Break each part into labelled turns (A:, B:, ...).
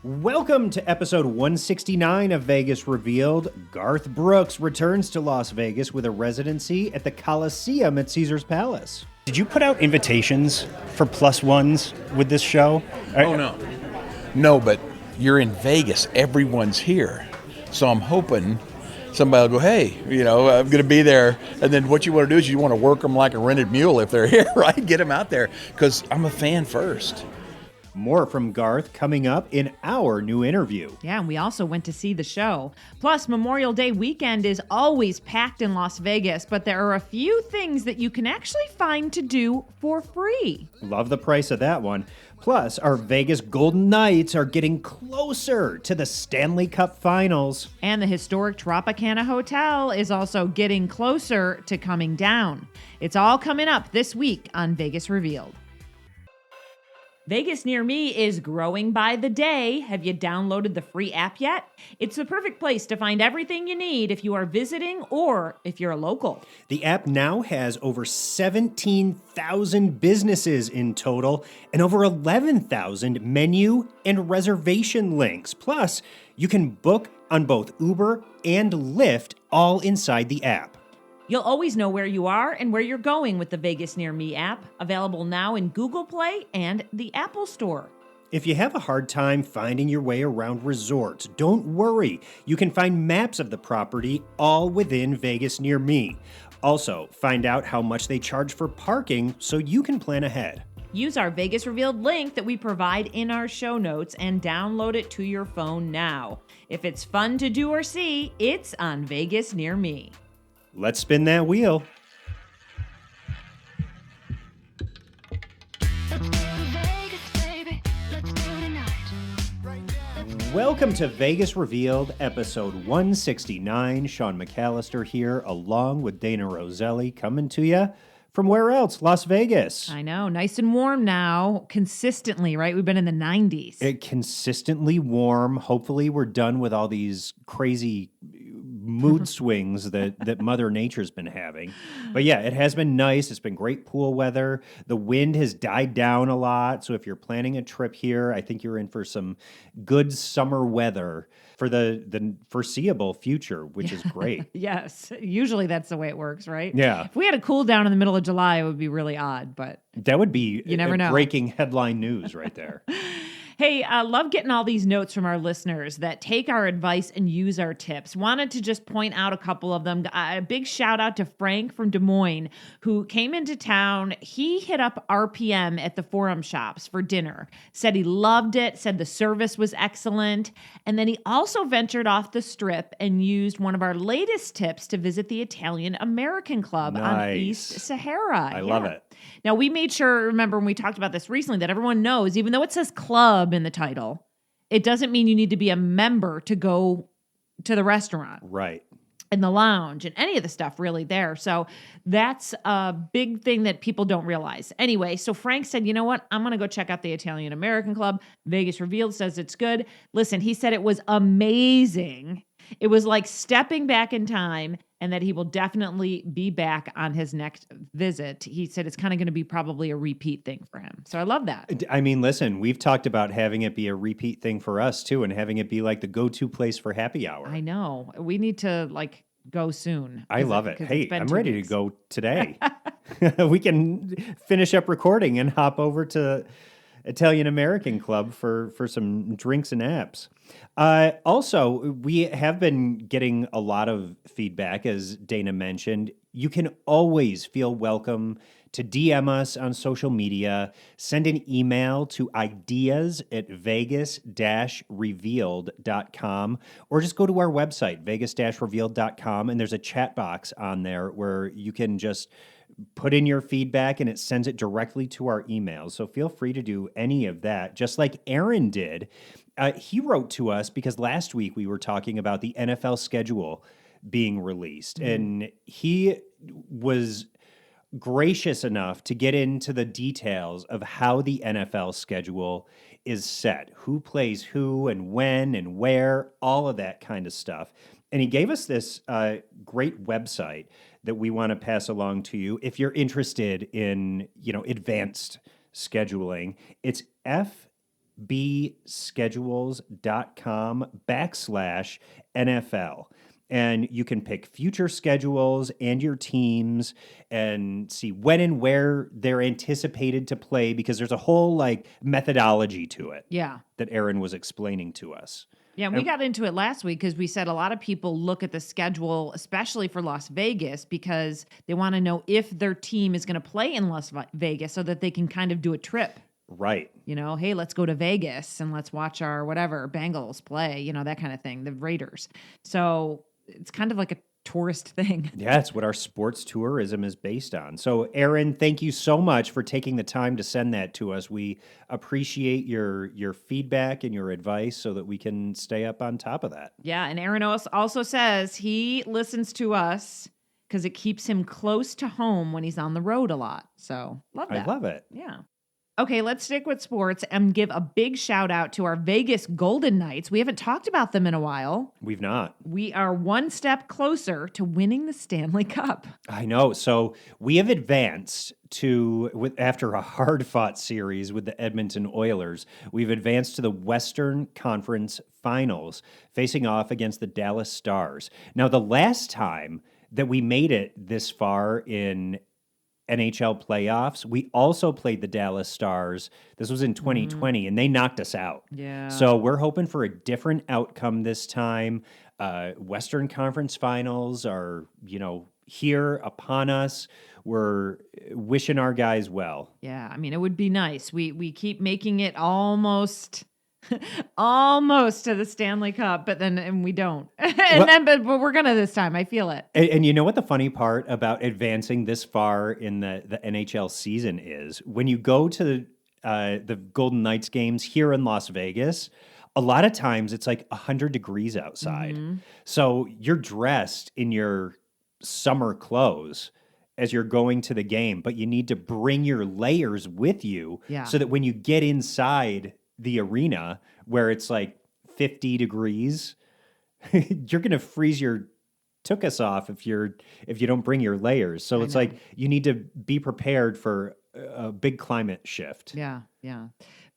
A: Welcome to episode 169 of Vegas Revealed. Garth Brooks returns to Las Vegas with a residency at the Colosseum at Caesar's Palace. Did you put out invitations for plus ones with this show?
B: Oh, no. No, but you're in Vegas. Everyone's here. So I'm hoping somebody will go, hey, I'm going to be there. And then what you want to do is you want to work them like a rented mule if they're here, right? Get them out there because I'm a fan first.
A: More from Garth coming up in our new interview.
C: Yeah, and we also went to see the show. Plus, Memorial Day weekend is always packed in Las Vegas, but there are a few things that you can actually find to do for free.
A: Love the price of that one. Plus, our Vegas Golden Knights are getting closer to the Stanley Cup finals.
C: And the historic Tropicana Hotel is also getting closer to coming down. It's all coming up this week on Vegas Revealed. Vegas Near Me is growing by the day. Have you downloaded the free app yet? It's the perfect place to find everything you need if you are visiting or if you're a local.
A: The app now has over 17,000 businesses in total and over 11,000 menu and reservation links. Plus, you can book on both Uber and Lyft all inside the app.
C: You'll always know where you are and where you're going with the Vegas Near Me app, available now in Google Play and the Apple Store.
A: If you have a hard time finding your way around resorts, don't worry. You can find maps of the property all within Vegas Near Me. Also, find out how much they charge for parking so you can plan ahead.
C: Use our Vegas Revealed link that we provide in our show notes and download it to your phone now. If it's fun to do or see, it's on Vegas Near Me.
A: Let's spin that wheel. Welcome to Vegas Revealed, episode 169. Sean McAllister here, along with Dana Roselli, coming to you from where else? Las Vegas.
C: I know, nice and warm now, consistently, right? We've been in the 90s.
A: Consistently warm. Hopefully we're done with all these crazy mood swings that Mother Nature's been having. But yeah, it has been nice. It's been great pool weather. The wind has died down a lot. So if you're planning a trip here, I think you're in for some good summer weather for the foreseeable future, which is great.
C: Yes, usually that's the way it works, right?
A: Yeah.
C: If we had a cool down in the middle of July, it would be really odd, but
A: that would be
C: you never know.
A: Breaking headline news right there.
C: Hey, love getting all these notes from our listeners that take our advice and use our tips. Wanted to just point out a couple of them. A big shout out to Frank from Des Moines, who came into town. He hit up RPM at the Forum Shops for dinner, said he loved it, said the service was excellent. And then he also ventured off the strip and used one of our latest tips to visit the Italian American Club on East Sahara.
A: I love it.
C: Now, we made sure, remember when we talked about this recently, that everyone knows, even though it says club in the title, it doesn't mean you need to be a member to go to the restaurant.
A: Right.
C: And the lounge and any of the stuff really there. So that's a big thing that people don't realize. Anyway, so Frank said, you know what? I'm going to go check out the Italian American Club. Vegas Revealed says it's good. Listen, he said it was amazing. It was like stepping back in time, and that he will definitely be back on his next visit. He said it's kind of going to be probably a repeat thing for him. So I love that.
A: I mean, listen, we've talked about having it be a repeat thing for us too, and having it be like the go-to place for happy hour.
C: I know. We need to go soon.
A: I love it. Hey, I'm ready to go today. We can finish up recording and hop over to Italian American Club for some drinks and apps. Also, we have been getting a lot of feedback, as Dana mentioned. You can always feel welcome to DM us on social media. Send an email to ideas@vegas-revealed.com, or just go to our website, vegas-revealed.com, and there's a chat box on there where you can just put in your feedback and it sends it directly to our emails. So feel free to do any of that, just like Aaron did. He wrote to us because last week we were talking about the NFL schedule being released, and he was gracious enough to get into the details of how the NFL schedule is set, who plays who and when and where, all of that kind of stuff. And he gave us this great website that we want to pass along to you if you're interested in, advanced scheduling. It's bschedules.com/NFL. And you can pick future schedules and your teams and see when and where they're anticipated to play, because there's a whole like methodology to it
C: Yeah.
A: that Aaron was explaining to us.
C: Yeah, we got into it last week because we said a lot of people look at the schedule, especially for Las Vegas, because they want to know if their team is going to play in Las Vegas so that they can kind of do a trip.
A: Right.
C: You know, hey, let's go to Vegas and let's watch our whatever Bengals play, you know, that kind of thing, the Raiders. So it's kind of like a tourist thing.
A: Yeah, it's what our sports tourism is based on. So, Aaron, thank you so much for taking the time to send that to us. We appreciate your feedback and your advice so that we can stay up on top of that.
C: Yeah, and Aaron also says he listens to us because it keeps him close to home when he's on the road a lot. So, love that.
A: I love it.
C: Yeah. Okay, let's stick with sports and give a big shout out to our Vegas Golden Knights. We haven't talked about them in a while.
A: We've not.
C: We are one step closer to winning the Stanley Cup.
A: I know. So we have advanced after a hard-fought series with the Edmonton Oilers, we've advanced to the Western Conference Finals, facing off against the Dallas Stars. Now, the last time that we made it this far in NHL playoffs, we also played the Dallas Stars. This was in 2020, and they knocked us out.
C: Yeah.
A: So we're hoping for a different outcome this time. Western Conference Finals are, here upon us. We're wishing our guys well.
C: Yeah, I mean, it would be nice. We keep making it almost almost to the Stanley Cup, and we don't. But we're gonna this time. I feel it.
A: And you know what the funny part about advancing this far in the NHL season is? When you go to the Golden Knights games here in Las Vegas, a lot of times it's like 100 degrees outside. Mm-hmm. So you're dressed in your summer clothes as you're going to the game, but you need to bring your layers with you so that when you get inside the arena where it's like 50 degrees, you're going to freeze your tuchus off if you don't bring your layers. So it's like you need to be prepared for a big climate shift.
C: Yeah.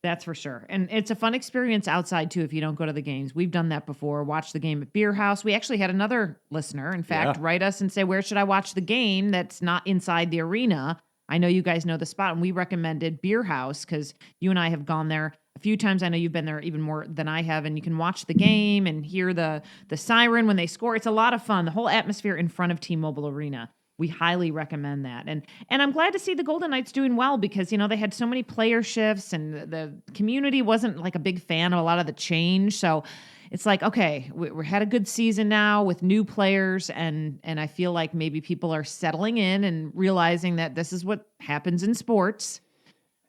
C: That's for sure. And it's a fun experience outside too if you don't go to the games. We've done that before. Watch the game at Beer House. We actually had another listener, in fact, write us and say, where should I watch the game that's not inside the arena? I know you guys know the spot, and we recommended Beer House because you and I have gone there a few times. I know you've been there even more than I have, and you can watch the game and hear the siren when they score. It's a lot of fun. The whole atmosphere in front of T-Mobile Arena. We highly recommend that. And I'm glad to see the Golden Knights doing well because, they had so many player shifts and the community wasn't like a big fan of a lot of the change. So it's like, okay, we had a good season now with new players, and I feel like maybe people are settling in and realizing that this is what happens in sports.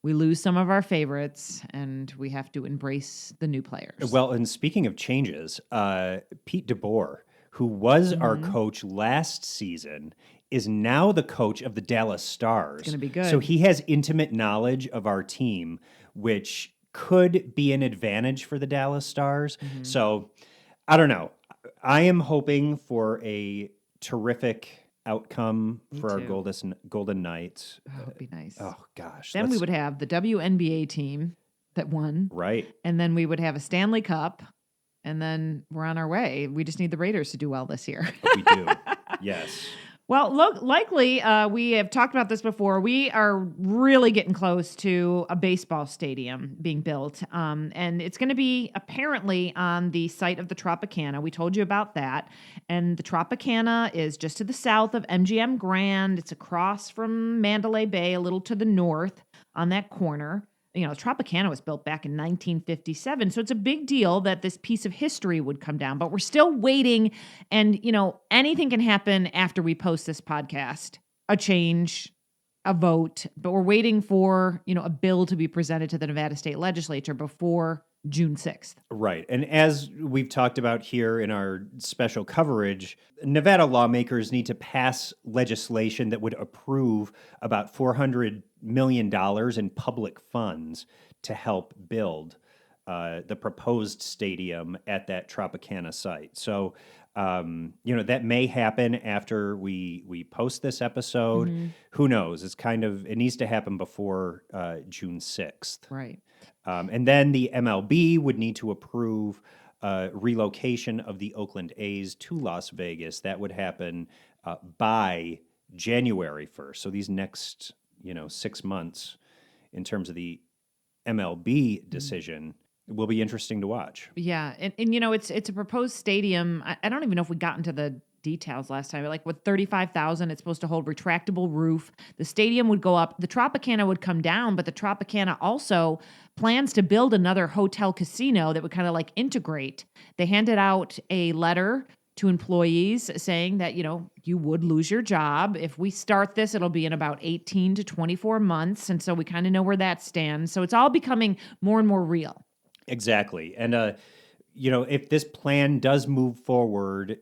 C: We lose some of our favorites, and we have to embrace the new players.
A: Well, and speaking of changes, Pete DeBoer, who was our coach last season, is now the coach of the Dallas Stars.
C: It's going to be good.
A: So he has intimate knowledge of our team, which could be an advantage for the Dallas Stars. Mm-hmm. So I don't know. I am hoping for a terrific outcome for our Golden Knights.
C: Oh, it'd be nice.
A: Oh, gosh.
C: Then we would have the WNBA team that won.
A: Right.
C: And then we would have a Stanley Cup. And then we're on our way. We just need the Raiders to do well this year.
A: We do. Yes.
C: Well, look, likely, we have talked about this before. We are really getting close to a baseball stadium being built. And it's going to be apparently on the site of the Tropicana. We told you about that. And the Tropicana is just to the south of MGM Grand. It's across from Mandalay Bay, a little to the north on that corner. Tropicana was built back in 1957. So it's a big deal that this piece of history would come down, but we're still waiting. And, anything can happen after we post this podcast, a change, a vote, but we're waiting for, a bill to be presented to the Nevada State Legislature before June 6th.
A: Right. And as we've talked about here in our special coverage, Nevada lawmakers need to pass legislation that would approve about $400 million in public funds to help build the proposed stadium at that Tropicana site. So, that may happen after we post this episode.
C: Mm-hmm.
A: Who knows? It needs to happen before June 6th.
C: Right.
A: And then the MLB would need to approve relocation of the Oakland A's to Las Vegas. That would happen by January 1st. So these next, 6 months in terms of the MLB decision will be interesting to watch.
C: Yeah. And it's a proposed stadium. I don't even know if we got into the details last time. Like with 35,000, it's supposed to hold retractable roof. The stadium would go up. The Tropicana would come down, but the Tropicana also plans to build another hotel casino that would kind of like integrate. They handed out a letter to employees saying that, you would lose your job. If we start this, it'll be in about 18 to 24 months. And so we kind of know where that stands. So it's all becoming more and more real.
A: Exactly. And, if this plan does move forward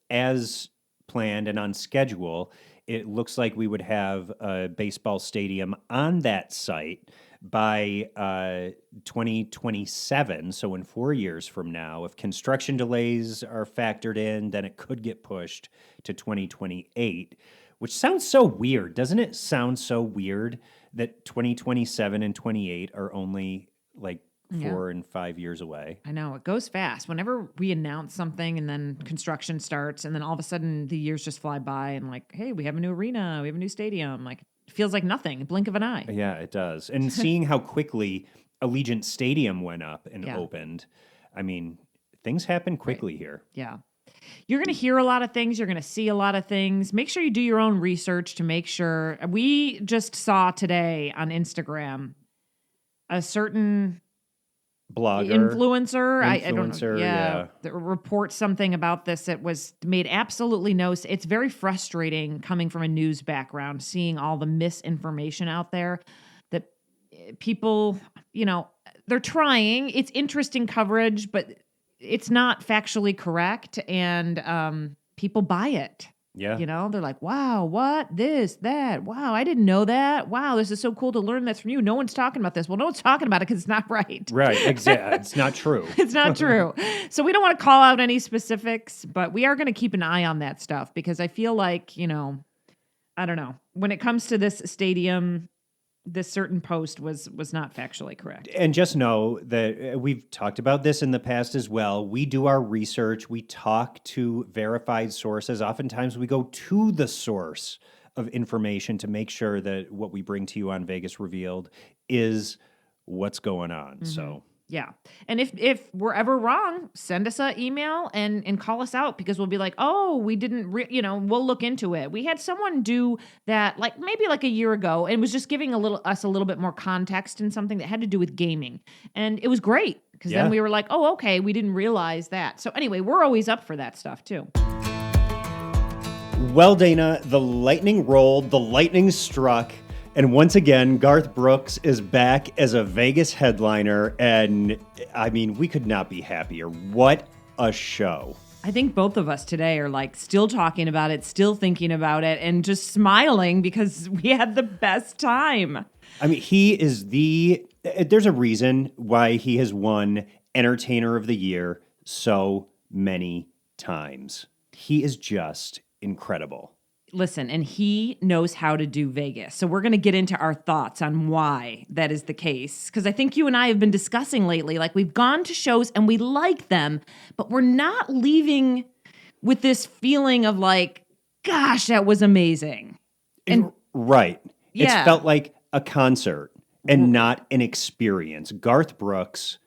A: as planned and on schedule, it looks like we would have a baseball stadium on that site by 2027. So in 4 years from now, if construction delays are factored in, then it could get pushed to 2028, which sounds so weird. Doesn't it sound so weird that 2027 and 28 are only like 4 and 5 years away?
C: I know, it goes fast. Whenever we announce something and then construction starts and then all of a sudden the years just fly by and like, hey, we have a new arena, we have a new stadium. Like, it feels like nothing, blink of an eye.
A: Yeah, it does. And seeing how quickly Allegiant Stadium went up and opened, I mean, things happen quickly here.
C: Yeah. You're going to hear a lot of things. You're going to see a lot of things. Make sure you do your own research to make sure. We just saw today on Instagram a certain
A: Blogger,
C: influencer, I don't know,
A: yeah.
C: that reports something about this. It was made absolutely no sense. It's very frustrating coming from a news background, seeing all the misinformation out there that people, they're trying. It's interesting coverage, but it's not factually correct, and people buy it.
A: Yeah.
C: They're like, wow, what? This, that. Wow, I didn't know that. Wow, this is so cool to learn this from you. No one's talking about this. Well, no one's talking about it because it's not right.
A: Right, exactly. It's not true.
C: It's not true. So we don't want to call out any specifics, but we are going to keep an eye on that stuff because I feel like, I don't know. When it comes to this stadium, this certain post was not factually correct.
A: And just know that we've talked about this in the past as well. We do our research. We talk to verified sources. Oftentimes we go to the source of information to make sure that what we bring to you on Vegas Revealed is what's going on. Mm-hmm. So
C: yeah. And if we're ever wrong, send us an email and call us out because we'll be like, oh, we didn't, we'll look into it. We had someone do that maybe a year ago and was just giving us a little bit more context in something that had to do with gaming. And it was great because then we were like, oh, okay, we didn't realize that. So anyway, we're always up for that stuff too.
A: Well, Dana, the lightning rolled, the lightning struck. And once again, Garth Brooks is back as a Vegas headliner, and I mean, we could not be happier. What a show.
C: I think both of us today are still talking about it, still thinking about it, and just smiling because we had the best time.
A: I mean, there's a reason why he has won Entertainer of the Year so many times. He is just incredible.
C: Listen, and he knows how to do Vegas. So we're going to get into our thoughts on why that is the case. Because I think you and I have been discussing lately, we've gone to shows and we like them, but we're not leaving with this feeling of gosh, that was amazing. And
A: right.
C: Yeah.
A: It's felt like a concert and not an experience. Garth Brooks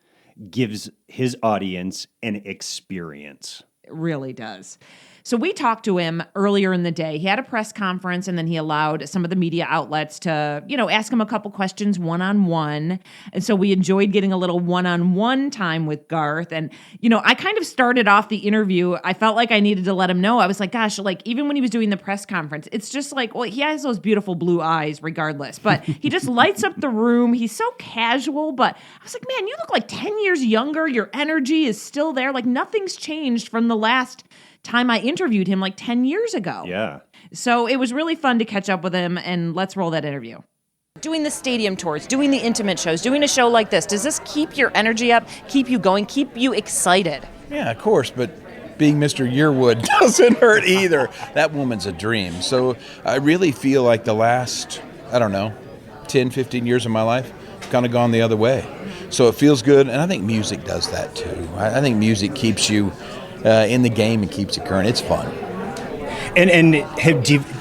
A: gives his audience an experience.
C: It really does. So we talked to him earlier in the day. He had a press conference, and then he allowed some of the media outlets to, ask him a couple questions one-on-one. And so we enjoyed getting a little one-on-one time with Garth. And, I kind of started off the interview. I felt like I needed to let him know. I was like, gosh, even when he was doing the press conference, it's just he has those beautiful blue eyes regardless. But he just lights up the room. He's so casual. But I was like, man, you look 10 years younger. Your energy is still there. Nothing's changed from the last time I interviewed him 10 years ago.
A: Yeah.
C: So it was really fun to catch up with him, and let's roll that interview.
D: Doing the stadium tours, doing the intimate shows, doing a show like this, does this keep your energy up, keep you going, keep you excited?
B: Yeah, of course, but being Mr. Yearwood doesn't hurt either. That woman's a dream. So I really feel like the last, 10, 15 years of my life, I've kind of gone the other way. So it feels good, and I think music does that too. I think music keeps you in the game and keeps it current. It's fun.
E: And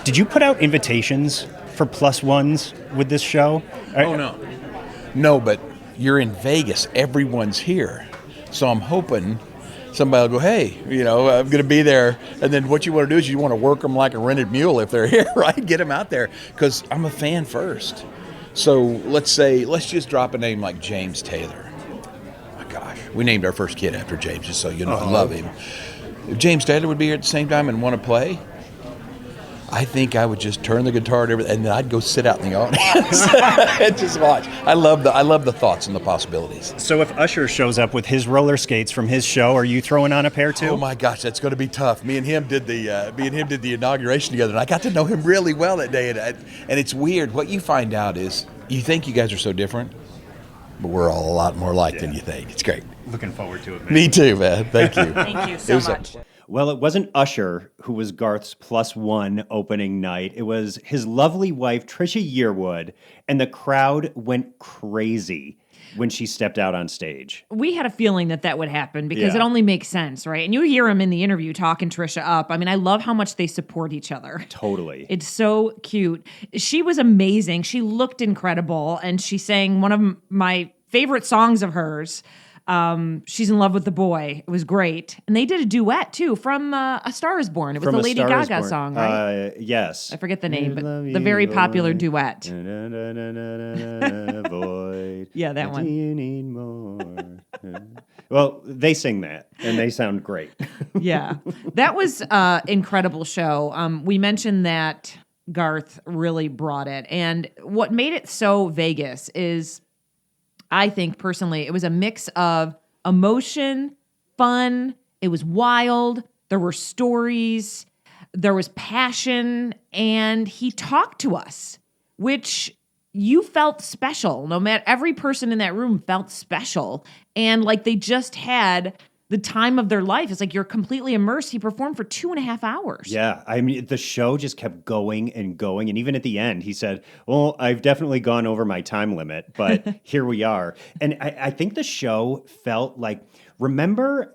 E: did you put out invitations for plus ones with this show?
B: Oh, no. No, but you're in Vegas. Everyone's here. So I'm hoping somebody will go, hey, I'm going to be there. And then what you want to do is you want to work them like a rented mule if they're here, right? Get them out there because I'm a fan first. So let's just drop a name like James Taylor. Oh my gosh, we named our first kid after James, just so you know. I love him. If James Taylor would be here at the same time and want to play, I think I would just turn the guitar and everything, and then I'd go sit out in the audience and just watch. I love the thoughts and the possibilities.
E: So if Usher shows up with his roller skates from his show, are you throwing on a pair too?
B: Oh my gosh, that's going to be tough. Me and him did the inauguration together, and I got to know him really well that day. And it's weird. What you find out is you think you guys are so different, but we're all a lot more alike than you think. It's great.
E: Looking forward to it, man.
B: Me too, man. Thank you.
D: Thank you so much.
A: Well, it wasn't Usher who was Garth's plus one opening night. It was his lovely wife, Trisha Yearwood, and the crowd went crazy when she stepped out on stage.
C: We had a feeling that would happen because it only makes sense, right? And you hear him in the interview talking Trisha up. I mean, I love how much they support each other.
A: Totally.
C: It's so cute. She was amazing. She looked incredible, and she sang one of my favorite songs of hers. She's in Love with the Boy. It was great. And they did a duet, too, from A Star is Born. It was the Lady Gaga song, right?
A: Yes.
C: I forget the name, but the very popular duet. Yeah, that one.
A: Do you need more? Well, they sing that, and they sound great.
C: Yeah. That was an incredible show. We mentioned that Garth really brought it. And what made it so Vegas is, I think personally, it was a mix of emotion, fun, it was wild, there were stories, there was passion, and he talked to us, which you felt special. No matter, every person in that room felt special, and like they just had the time of their life. It's like you're completely immersed. He performed for 2.5 hours.
A: Yeah. I mean, the show just kept going and going. And even at the end, he said, well, I've definitely gone over my time limit, but here we are. And I think the show felt like, remember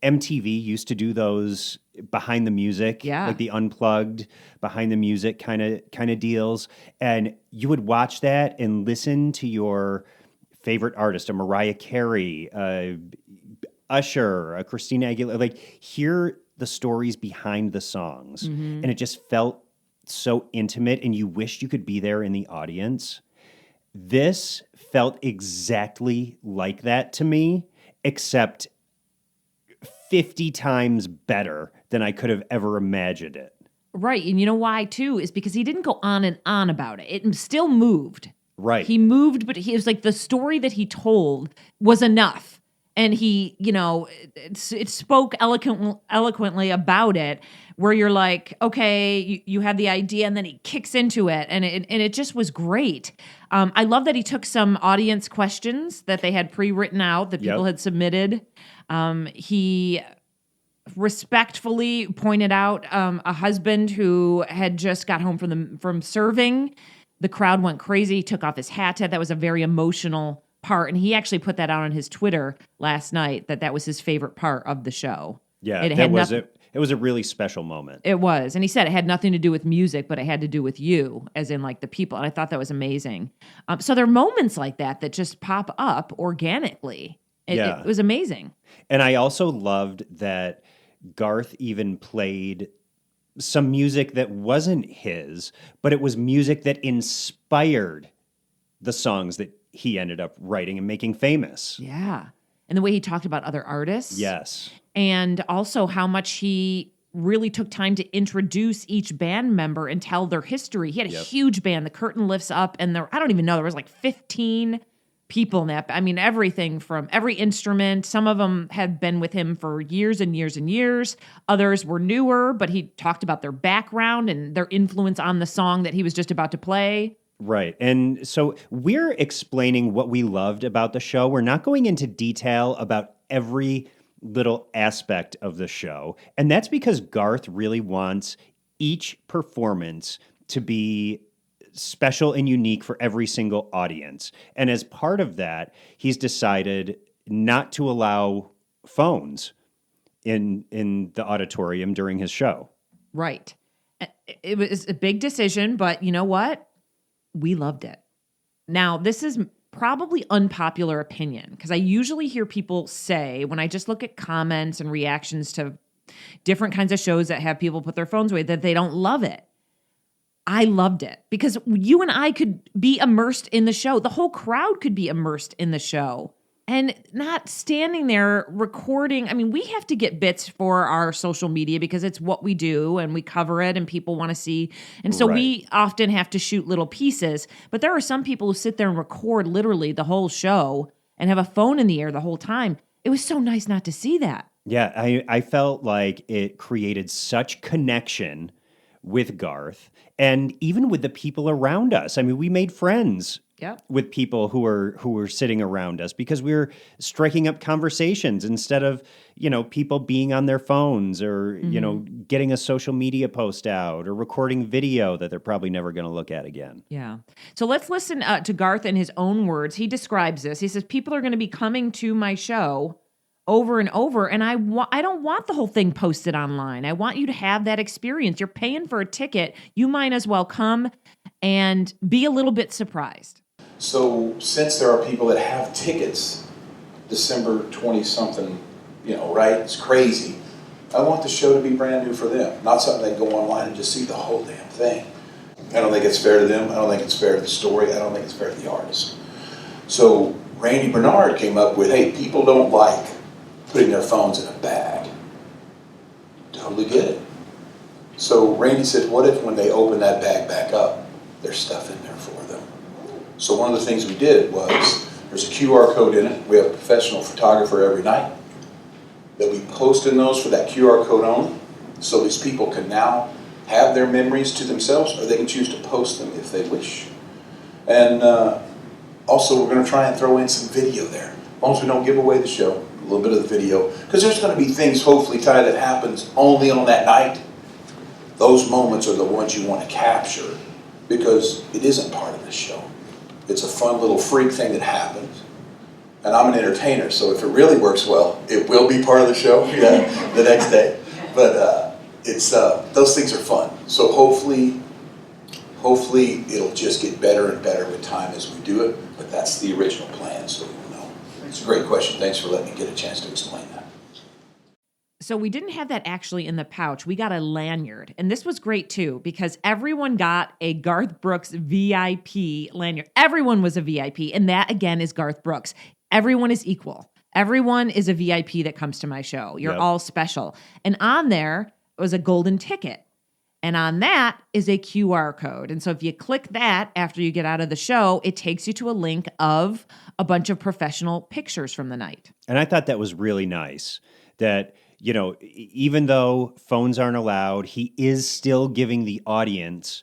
A: MTV used to do those behind the music, like the unplugged behind the music kind of deals. And you would watch that and listen to your favorite artist, a Mariah Carey, Usher, Christina Aguilera, like hear the stories behind the songs. And it just felt so intimate, and you wished you could be there in the audience. This felt exactly like that to me, except 50 times better than I could have ever imagined it.
C: Right. And you know why, too, is because he didn't go on and on about it. It still moved.
A: Right.
C: He moved, but it was like the story that he told was enough. And he, it spoke eloquently about it, where you're like, okay, you had the idea, and then he kicks into it, and it just was great. I love that he took some audience questions that they had pre-written out that people had submitted. He respectfully pointed out a husband who had just got home from serving. The crowd went crazy. He took off his hat. That was a very emotional part, and he actually put that out on his Twitter last night that was his favorite part of the show.
A: Yeah, it was a really special moment.
C: It was, and he said it had nothing to do with music, but it had to do with you, as in like the people. And I thought that was amazing. So there are moments like that just pop up organically. It was amazing.
A: And I also loved that Garth even played some music that wasn't his, but it was music that inspired the songs that he ended up writing and making famous.
C: Yeah. And the way he talked about other artists.
A: Yes.
C: And also how much he really took time to introduce each band member and tell their history. He had a huge band. The curtain lifts up, and I don't even know, there was like 15 people in that. I mean, everything from every instrument. Some of them had been with him for years and years and years. Others were newer, but he talked about their background and their influence on the song that he was just about to play.
A: Right. And so we're explaining what we loved about the show. We're not going into detail about every little aspect of the show. And that's because Garth really wants each performance to be special and unique for every single audience. And as part of that, he's decided not to allow phones in the auditorium during his show.
C: Right. It was a big decision, but you know what? We loved it. Now, this is probably unpopular opinion because I usually hear people say when I just look at comments and reactions to different kinds of shows that have people put their phones away that they don't love it. I loved it because you and I could be immersed in the show. The whole crowd could be immersed in the show and not standing there recording. I mean, we have to get bits for our social media because it's what we do and we cover it and people want to see. And so we often have to shoot little pieces. But there are some people who sit there and record literally the whole show and have a phone in the air the whole time. It was so nice not to see that.
A: Yeah, I felt like it created such connection with Garth and even with the people around us. I mean, we made friends with people who were sitting around us because we were striking up conversations instead of, people being on their phones or, getting a social media post out or recording video that they're probably never going to look at again.
C: Yeah. So let's listen to Garth in his own words. He describes this. He says, people are going to be coming to my show over and over, and I don't want the whole thing posted online. I want you to have that experience. You're paying for a ticket. You might as well come and be a little bit surprised.
B: So since there are people that have tickets, December 20-something, right? It's crazy. I want the show to be brand new for them, not something they go online and just see the whole damn thing. I don't think it's fair to them. I don't think it's fair to the story. I don't think it's fair to the artist. So Randy Bernard came up with, hey, people don't like putting their phones in a bag. Totally get it. So Randy said, what if when they open that bag back up, there's stuff in there for them? So one of the things we did was, there's a QR code in it. We have a professional photographer every night that we post in those for that QR code only. So these people can now have their memories to themselves, or they can choose to post them if they wish. And also we're going to try and throw in some video there. As long as we don't give away the show, a little bit of the video. Because there's going to be things, hopefully, Ty, that happens only on that night. Those moments are the ones you want to capture because it isn't part of the show. It's a fun little freak thing that happens. And I'm an entertainer, so if it really works well, it will be part of the show the next day. But it's those things are fun. So hopefully it'll just get better and better with time as we do it. But that's the original plan, so we'll know. It's a great question. Thanks for letting me get a chance to explain that.
C: So we didn't have that actually in the pouch. We got a lanyard. And this was great too, because everyone got a Garth Brooks VIP lanyard. Everyone was a VIP. And that again is Garth Brooks. Everyone is equal. Everyone is a VIP that comes to my show. You're all special. And on there was a golden ticket. And on that is a QR code. And so if you click that after you get out of the show, it takes you to a link of a bunch of professional pictures from the night.
A: And I thought that was really nice that, even though phones aren't allowed, he is still giving the audience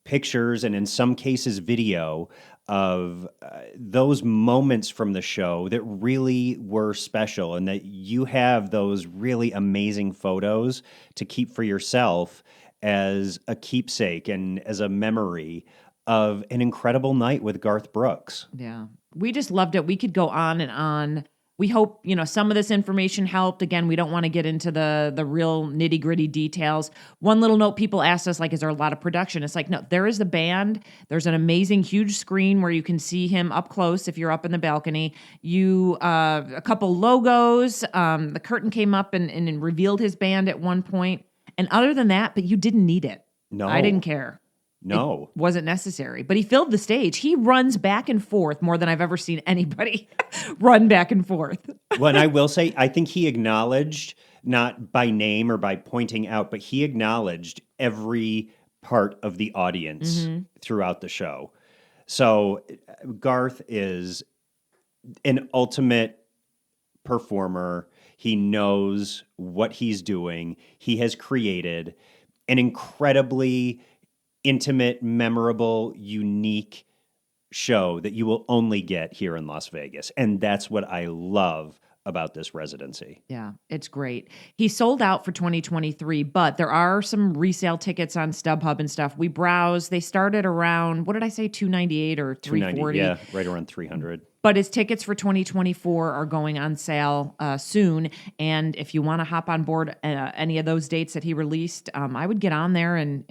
A: pictures and in some cases video of those moments from the show that really were special and that you have those really amazing photos to keep for yourself as a keepsake and as a memory of an incredible night with Garth Brooks.
C: Yeah. We just loved it. We could go on and on. We hope, some of this information helped. Again, we don't want to get into the real nitty-gritty details. One little note, people asked us, is there a lot of production? It's like, no, there is the band. There's an amazing, huge screen where you can see him up close if you're up in the balcony. A couple logos. The curtain came up and revealed his band at one point. And other than that, but you didn't need it.
A: No.
C: I didn't care.
A: No.
C: It wasn't necessary. But he filled the stage. He runs back and forth more than I've ever seen anybody run back and forth.
A: Well, and I will say, I think he acknowledged, not by name or by pointing out, but he acknowledged every part of the audience throughout the show. So Garth is an ultimate performer. He knows what he's doing. He has created an incredibly intimate, memorable, unique show that you will only get here in Las Vegas. And that's what I love about this residency.
C: Yeah, it's great. He sold out for 2023, but there are some resale tickets on StubHub and stuff. We browsed. They started around, what did I say, $298 or $340?
A: Yeah, right around 300.
C: But his tickets for 2024 are going on sale soon. And if you want to hop on board any of those dates that he released, I would get on there and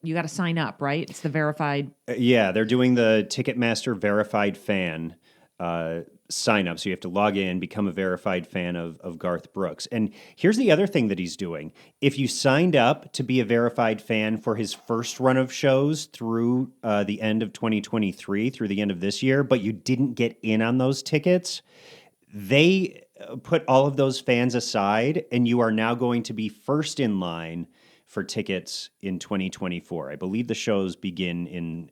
C: you got to sign up, right? It's the verified.
A: Yeah, they're doing the Ticketmaster verified fan sign up. So you have to log in, become a verified fan of Garth Brooks. And here's the other thing that he's doing. If you signed up to be a verified fan for his first run of shows through the end of 2023, through the end of this year, but you didn't get in on those tickets, they put all of those fans aside, and you are now going to be first in line for tickets in 2024. I believe the shows begin in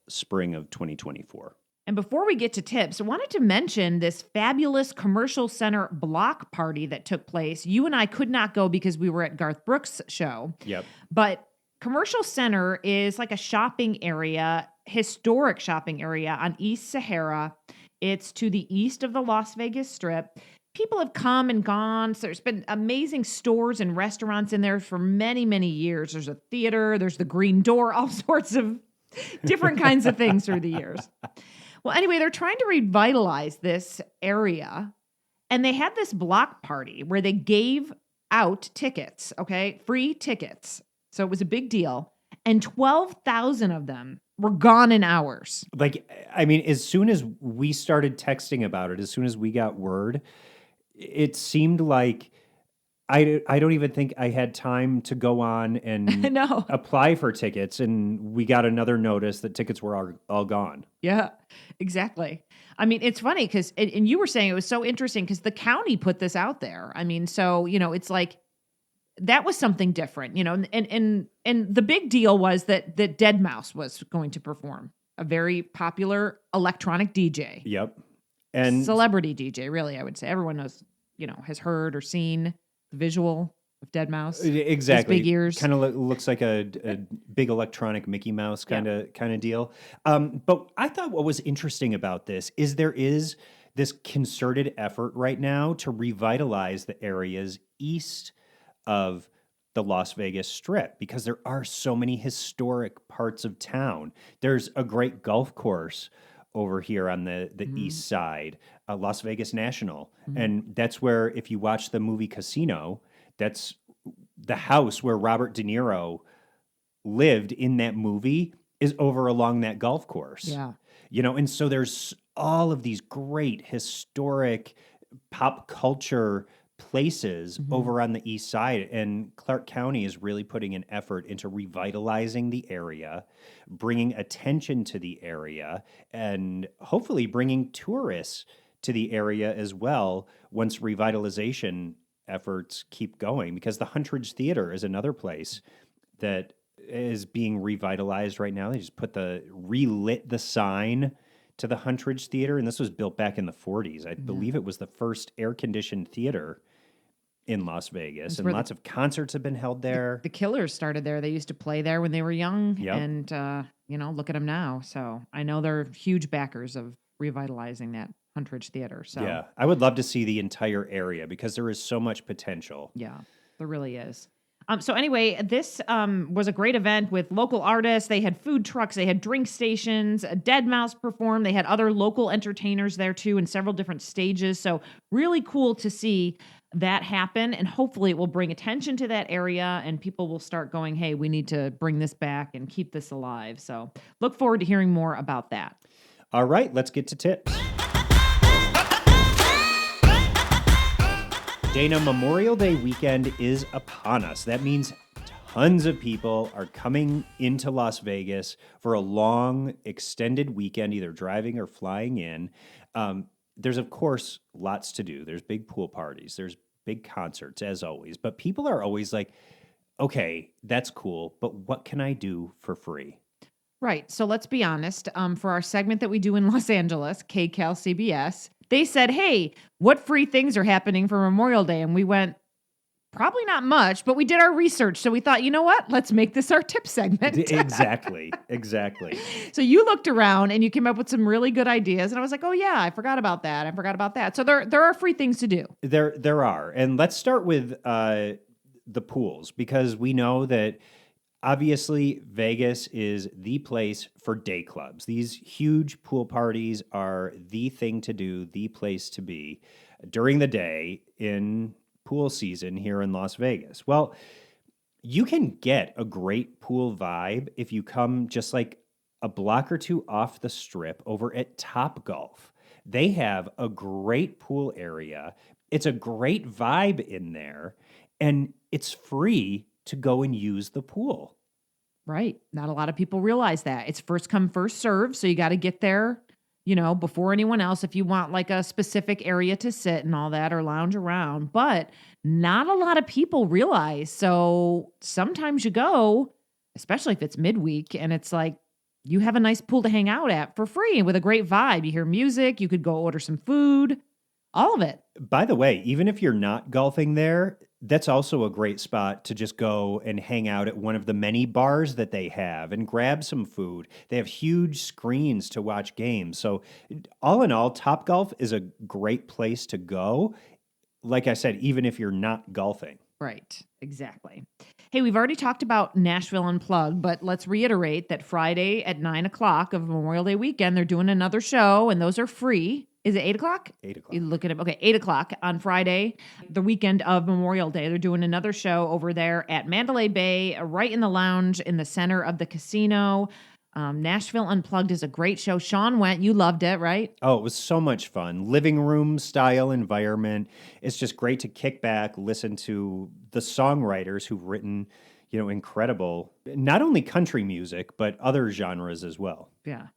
A: spring of 2024.
C: And before we get to tips, I wanted to mention this fabulous commercial center block party that took place. You and I could not go because we were at Garth Brooks' show.
A: Yep.
C: But Commercial Center is like a shopping area, historic shopping area on East Sahara. It's to the east of the Las Vegas Strip. People have come and gone. So there's been amazing stores and restaurants in there for many, many years. There's a theater, there's the Green Door, all sorts of different kinds of things through the years. Well, anyway, they're trying to revitalize this area, and they had this block party where they gave out tickets, okay, free tickets. So it was a big deal, and 12,000 of them were gone in hours.
A: Like, I mean, as soon as we started texting about it, as soon as we got word, it seemed like I don't even think I had time to go on and
C: No.
A: apply for tickets, and we got another notice that tickets were all gone.
C: Yeah, exactly. I mean, it's funny because, and you were saying it was so interesting because the county put this out there. I mean, so, it's like, that was something different, and the big deal was that Deadmau5 was going to perform, a very popular electronic DJ.
A: Yep. And
C: celebrity DJ, really, I would say. Everyone knows, has heard or seen the visual of Deadmau5.
A: Exactly.
C: His big ears.
A: Kind of looks like a big electronic Mickey Mouse kind of deal. But I thought what was interesting about this is there is this concerted effort right now to revitalize the areas east of the Las Vegas Strip because there are so many historic parts of town. There's a great golf course over here on the east side, Las Vegas National. And that's where, if you watch the movie Casino, that's the house where Robert De Niro lived in that movie is over along that golf course.
C: Yeah.
A: And so there's all of these great historic pop culture places over on the east side, and Clark County is really putting an effort into revitalizing the area, bringing attention to the area, and hopefully bringing tourists to the area as well once revitalization efforts keep going, because the Huntridge Theater is another place that is being revitalized right now. They just relit the sign to the Huntridge Theater, and this was built back in the 40s. I believe it was the first air-conditioned theater in Las Vegas, and lots of concerts have been held there.
C: The Killers started there. They used to play there when they were young,
A: Yep.
C: and look at them now. So I know they're huge backers of revitalizing that Huntridge Theater. So
A: Yeah, I would love to see the entire area because there is so much potential.
C: yeah, there really is. So anyway, this was a great event with local artists. They had food trucks, they had drink stations, Deadmau5 performed. They had other local entertainers there too, in several different stages. So really cool to see that happen, and hopefully it will bring attention to that area, and people will start going, hey, we need to bring this back and keep this alive. So look forward to hearing more about that.
A: All right, let's get to tips. Dana, Memorial Day weekend is upon us. That means tons of people are coming into Las Vegas for a long, extended weekend, either driving or flying in. There's, of course, lots to do. There's big pool parties. There's big concerts, as always. But people are always like, okay, that's cool, but what can I do for free?
C: Right. So let's be honest. For our segment that we do in Los Angeles, KCAL CBS, they said, hey, what free things are happening for Memorial Day? And we went, Probably not much, but we did our research. So we thought, you know what? Let's make this our tip segment.
A: Exactly.
C: So you looked around and you came up with some really good ideas. And I was like, oh, yeah, I forgot about that. So there are free things to do.
A: There are. And let's start with the pools, because we know that obviously Vegas is the place for day clubs. These huge pool parties are the thing to do, the place to be during the day in pool season here in Las Vegas. Well, you can get a great pool vibe if you come just like a block or two off the strip over at Top Golf. They have a great pool area. It's a great vibe in there, and it's free to go and use the pool.
C: Right. Not a lot of people realize that. It's first come, first serve. So you got to get there, before anyone else if you want like a specific area to sit and all that or lounge around. But not a lot of people realize. So sometimes you go, especially if it's midweek, and it's like you have a nice pool to hang out at for free with a great vibe. You hear music, you could go order some food, all of it.
A: By the way, even if you're not golfing there, that's also a great spot to just go and hang out at one of the many bars that they have and grab some food. They have huge screens to watch games. So all in all, Top Golf is a great place to go. Like I said, even if you're not golfing.
C: Right, exactly. Hey, we've already talked about Nashville Unplugged, but let's reiterate that Friday at 9 o'clock of Memorial Day weekend, they're doing another show, and those are free. Is it 8 o'clock?
A: 8 o'clock.
C: You look at it. Okay, 8 o'clock on Friday, the weekend of Memorial Day. They're doing another show over there at Mandalay Bay, right in the lounge in the center of the casino. Nashville Unplugged is a great show. Sean went. You loved it, right?
A: Oh, it was so much fun. Living room style environment. It's just great to kick back, listen to the songwriters who've written, incredible, not only country music, but other genres as well.
C: Yeah.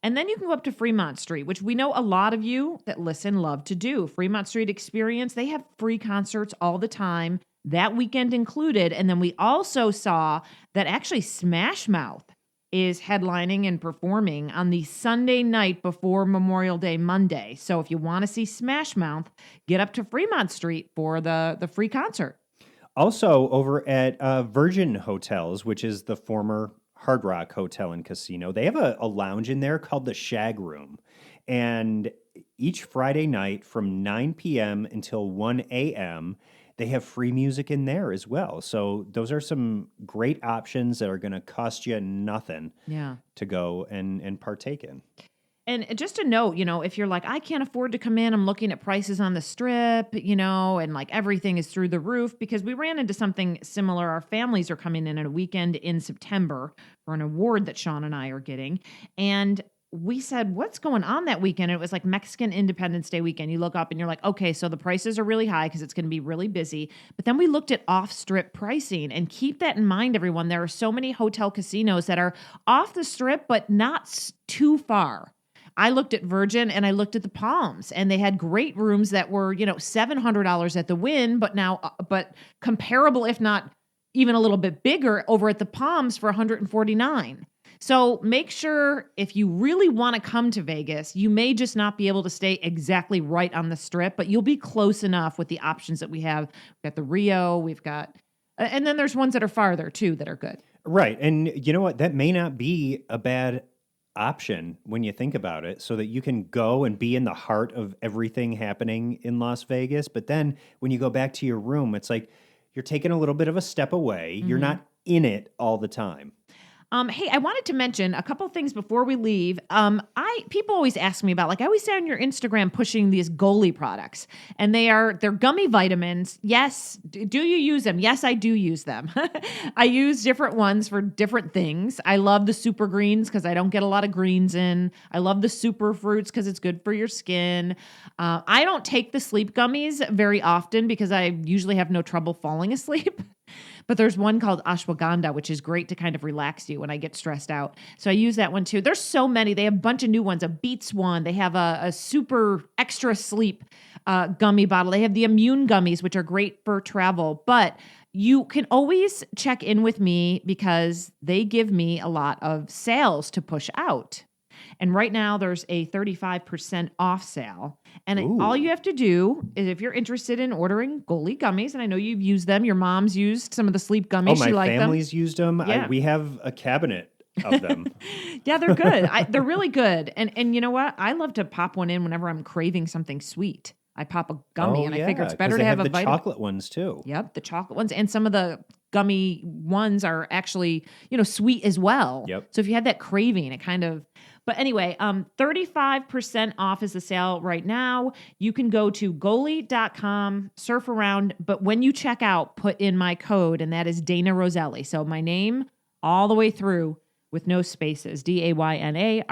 C: And then you can go up to Fremont Street, which we know a lot of you that listen love to do. Fremont Street Experience, they have free concerts all the time, that weekend included. And then we also saw that actually Smash Mouth is headlining and performing on the Sunday night before Memorial Day Monday. So if you want to see Smash Mouth, get up to Fremont Street for the free concert.
A: Also over at Virgin Hotels, which is the former Hard Rock Hotel and Casino, they have a lounge in there called the Shag Room. And each Friday night from 9 p.m. until 1 a.m., they have free music in there as well. So those are some great options that are going to cost you nothing to go and partake in.
C: And just a note, if you're like, I can't afford to come in, I'm looking at prices on the strip, and like everything is through the roof, because we ran into something similar. Our families are coming in a weekend in September for an award that Sean and I are getting. And we said, what's going on that weekend? And it was like Mexican Independence Day weekend. You look up and you're like, okay, so the prices are really high because it's going to be really busy. But then we looked at off-strip pricing, and keep that in mind, everyone. There are so many hotel casinos that are off the strip, but not too far. I looked at Virgin and I looked at the Palms, and they had great rooms that were, $700 at the Wynn, but comparable, if not even a little bit bigger, over at the Palms for $149. So make sure, if you really want to come to Vegas, you may just not be able to stay exactly right on the strip, but you'll be close enough with the options that we have. We've got the Rio, and then there's ones that are farther too that are good.
A: Right. And you know what? That may not be a bad option when you think about it, so that you can go and be in the heart of everything happening in Las Vegas. But then when you go back to your room, it's like you're taking a little bit of a step away. Mm-hmm. You're not in it all the time.
C: Hey, I wanted to mention a couple things before we leave. People always ask me about, like, I always see on your Instagram pushing these Goli products, and they're gummy vitamins. Yes. Do you use them? Yes, I do use them. I use different ones for different things. I love the super greens because I don't get a lot of greens in. I love the super fruits because it's good for your skin. I don't take the sleep gummies very often because I usually have no trouble falling asleep. But there's one called ashwagandha, which is great to kind of relax you when I get stressed out. So I use that one too. There's so many. They have a bunch of new ones, a Beats one. They have a super extra sleep gummy bottle. They have the immune gummies, which are great for travel. But you can always check in with me because they give me a lot of sales to push out. And right now there's a 35% off sale. And
A: Ooh.
C: all you have to do is, if you're interested in ordering Goli gummies, and I know you've used them, your mom's used some of the sleep gummies.
A: Oh,
C: She
A: my
C: liked them.
A: family's used them.
C: Yeah.
A: We have a cabinet of them.
C: Yeah, they're good. They're really good. And you know what? I love to pop one in whenever I'm craving something sweet. I pop a gummy, and I figure it's better to have a
A: the
C: vitamin.
A: chocolate ones too.
C: Yep, the chocolate ones, and some of the gummy ones are actually, sweet as well.
A: Yep.
C: So if you had that craving, it kind of. But anyway, 35% off is the sale right now. You can go to Goli.com, surf around, but when you check out, put in my code, and that is Dana Roselli. So my name all the way through with no spaces, DaynaRoselli.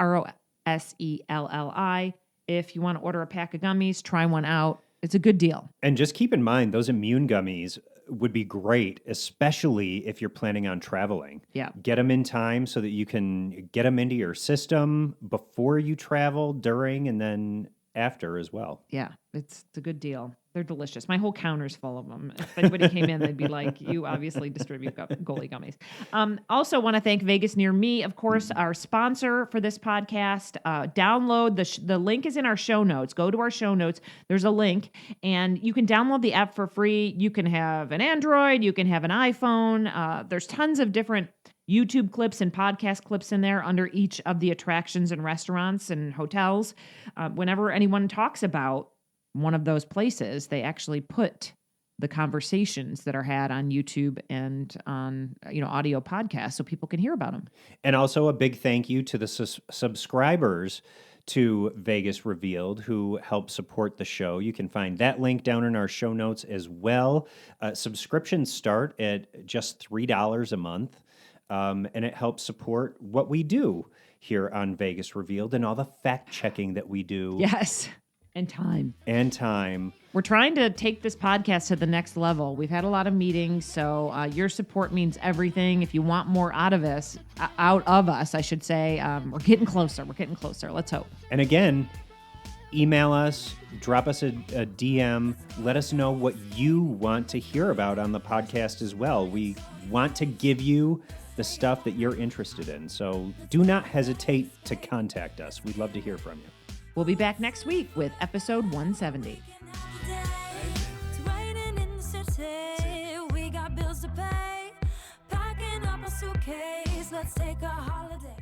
C: If you want to order a pack of gummies, try one out. It's a good deal.
A: And just keep in mind, those immune gummies would be great, especially if you're planning on traveling.
C: Yeah.
A: Get them in time so that you can get them into your system before you travel, during, and then after as well.
C: Yeah, it's a good deal. They're delicious. My whole counter's full of them. If anybody came in, they'd be like, you obviously distribute Goli gummies. Also want to thank Vegas Near Me, of course, our sponsor for this podcast. Download, the link is in our show notes. Go to our show notes. There's a link, and you can download the app for free. You can have an Android. You can have an iPhone. There's tons of different YouTube clips and podcast clips in there under each of the attractions and restaurants and hotels. Whenever anyone talks about one of those places, they actually put the conversations that are had on YouTube and on audio podcasts so people can hear about them.
A: And also a big thank you to the subscribers to Vegas Revealed who help support the show. You can find that link down in our show notes as well. Subscriptions start at just $3 a month, and it helps support what we do here on Vegas Revealed and all the fact-checking that we do.
C: Yes. And time. We're trying to take this podcast to the next level. We've had a lot of meetings, so your support means everything. If you want more out of us, I should say, we're getting closer. Let's hope.
A: And again, email us, drop us a DM. Let us know what you want to hear about on the podcast as well. We want to give you the stuff that you're interested in. So do not hesitate to contact us. We'd love to hear from you.
C: We'll be back next week with episode 170.
F: We got bills to pay, packing up a suitcase, let's take a holiday.